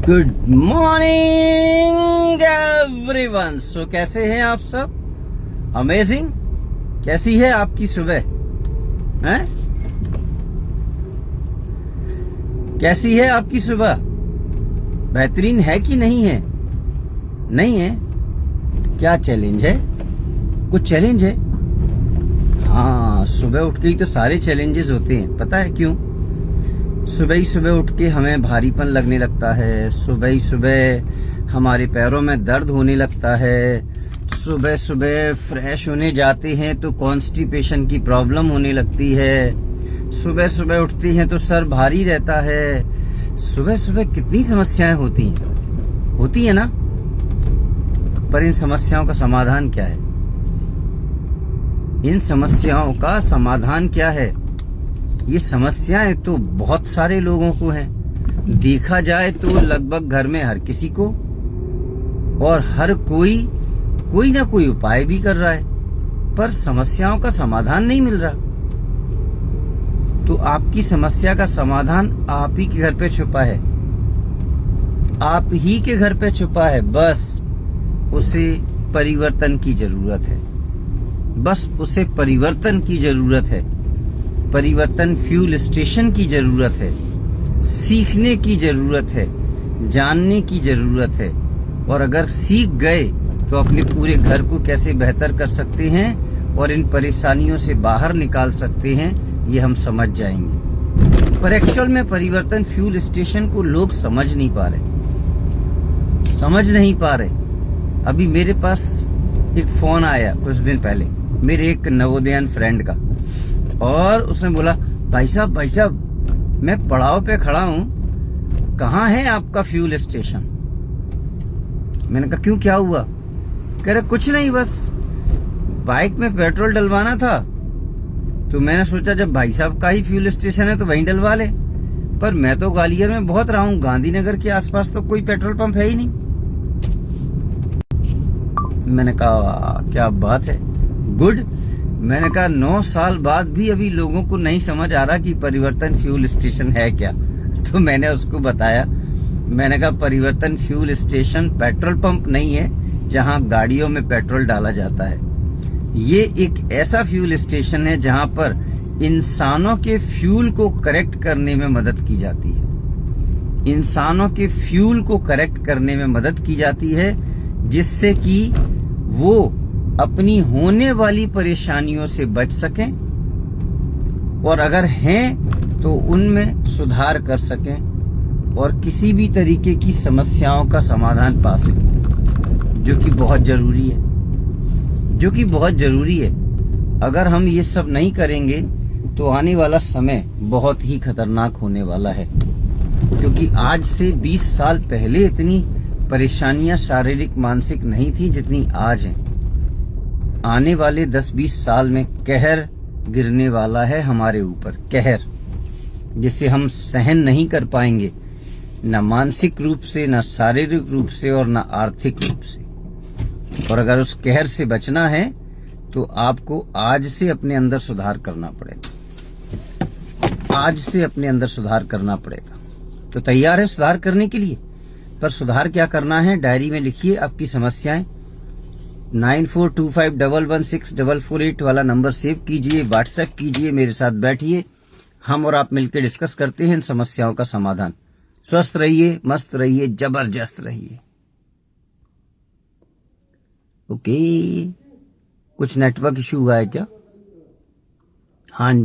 Good morning everyone. सो कैसे हैं आप सब? अमेजिंग। कैसी है आपकी सुबह? हैं? कैसी है आपकी सुबह? बेहतरीन है कि नहीं है? नहीं है? क्या चैलेंज है? कुछ चैलेंज है? हाँ, सुबह उठ के ही तो सारे चैलेंजेस होते हैं। पता है क्यों? सुबह ही सुबह उठ के हमें भारीपन लगने लगता है। सुबह ही सुबह हमारे पैरों में दर्द होने लगता है। सुबह सुबह फ्रेश होने जाते हैं तो कॉन्स्टिपेशन की प्रॉब्लम होने लगती है। सुबह सुबह उठती हैं तो सर भारी रहता है। सुबह सुबह कितनी समस्याएं होती है ना। पर इन समस्याओं का समाधान क्या है? इन समस्याओं का समाधान क्या है? ये समस्याएं तो बहुत सारे लोगों को हैं। देखा जाए तो लगभग घर में हर किसी को, और हर कोई ना कोई उपाय भी कर रहा है, पर समस्याओं का समाधान नहीं मिल रहा। तो आपकी समस्या का समाधान आप ही के घर पे छुपा है। आप ही के घर पे छुपा है। बस उसे परिवर्तन की जरूरत है। बस उसे परिवर्तन की जरूरत है। परिवर्तन फ्यूल स्टेशन की जरूरत है। सीखने की जरूरत है। जानने की जरूरत है। और अगर सीख गए तो अपने पूरे घर को कैसे बेहतर कर सकते हैं और इन परेशानियों से बाहर निकाल सकते हैं, ये हम समझ जाएंगे। पर एक्चुअल में परिवर्तन फ्यूल स्टेशन को लोग समझ नहीं पा रहे। अभी मेरे पास एक फोन आया कुछ दिन पहले मेरे एक नवोदयन फ्रेंड का, और उसने बोला, भाई साहब मैं पड़ाव पे खड़ा हूं, कहाँ है आपका फ्यूल स्टेशन? मैंने कहा क्यों, क्या हुआ? कह रहे कुछ नहीं, बस बाइक में पेट्रोल डलवाना था, तो मैंने सोचा जब भाई साहब का ही फ्यूल स्टेशन है तो वहीं डलवा ले। पर मैं तो ग्वालियर में बहुत रहा हूं, गांधीनगर के आसपास तो कोई पेट्रोल पंप है ही नहीं। मैंने कहा क्या बात है, गुड। मैंने कहा 9 साल बाद भी अभी लोगों को नहीं समझ आ रहा कि परिवर्तन फ्यूल स्टेशन है क्या। तो मैंने उसको बताया, मैंने कहा परिवर्तन फ्यूल स्टेशन पेट्रोल पंप नहीं है जहां गाड़ियों में पेट्रोल डाला जाता है। ये एक ऐसा फ्यूल स्टेशन है जहां पर इंसानों के फ्यूल को करेक्ट करने में मदद की जाती है। इंसानों के फ्यूल को करेक्ट करने में मदद की जाती है, जिससे कि वो अपनी होने वाली परेशानियों से बच सकें, और अगर हैं तो उनमें सुधार कर सकें और किसी भी तरीके की समस्याओं का समाधान पा सकें, जो कि बहुत जरूरी है। अगर हम ये सब नहीं करेंगे तो आने वाला समय बहुत ही खतरनाक होने वाला है, क्योंकि आज से 20 साल पहले इतनी परेशानियां शारीरिक मानसिक नहीं थी जितनी आज हैं। आने वाले 10-20 साल में कहर गिरने वाला है हमारे ऊपर, कहर जिसे हम सहन नहीं कर पाएंगे, न मानसिक रूप से, न शारीरिक रूप से, और न आर्थिक रूप से। और अगर उस कहर से बचना है तो आपको आज से अपने अंदर सुधार करना पड़ेगा। तो तैयार है सुधार करने के लिए? पर सुधार क्या करना है, डायरी में लिखिए आपकी समस्याएं। 9425116448 वाला नंबर सेव कीजिए, व्हाट्सएप कीजिए, मेरे साथ बैठिए, हम और आप मिलकर डिस्कस करते हैं इन समस्याओं का समाधान। स्वस्थ रहिए, मस्त रहिए, जबरदस्त रहिए। ओके, कुछ नेटवर्क इशू हुआ है क्या? हाँ।